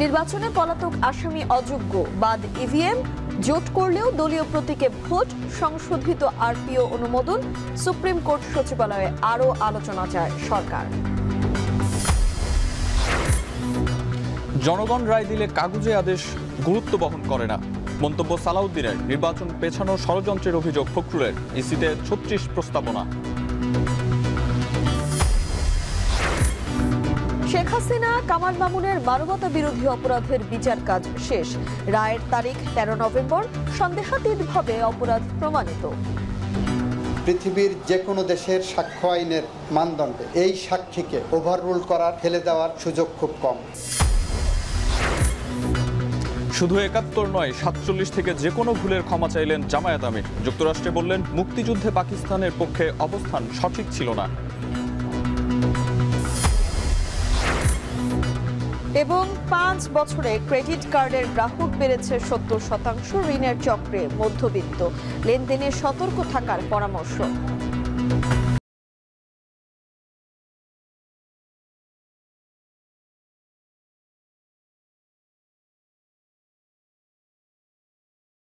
নির্বাচনে পলাতক আসামি অযোগ্য, বাদ ইভিএম, জোট করলেও দলীয় প্রতীকে ভোট, সংশোধিত আরপিও অনুমোদন, সুপ্রিম কোর্ট সচিবালয়ে আরও আলোচনা চায় সরকার। জনগণ রায় দিলে কাগুজে আদেশ গুরুত্ব বহন করে না, মন্তব্য সালাউদ্দিনের। নির্বাচন পেছানোর ষড়যন্ত্রের অভিযোগ ফখরুলের। ইসিতে ৩৬ প্রস্তাবনা। শেখ হাসিনা, কামাল মামুনের মানবতা বিরোধী অপরাধের বিচার কাজ শেষ। রায়ের তারিখ ১৩ নভেম্বর। সন্দেহাতীতভাবে অপরাধ প্রমাণিত। পৃথিবীর যে কোনো দেশের সাক্ষ্য আইনের মানদণ্ডে এই সাক্ষীকে ওভাররুল করার, ফেলে দেওয়ার সুযোগ খুব কম। শুধু ৭১ নয়, ৪৭ থেকে যে কোনো ভুলের ক্ষমা চাইলেন জামায়াত আমির। যুক্তরাষ্ট্রে বললেন, মুক্তিযুদ্ধে পাকিস্তানের পক্ষে অবস্থান সঠিক ছিল না। এবং ৫ বছরে ক্রেডিট কার্ডের গ্রাহক বেড়েছে ৭০%। ঋণের চক্রে মধ্যবিত্ত, লেনদেনে সতর্ক থাকার পরামর্শ।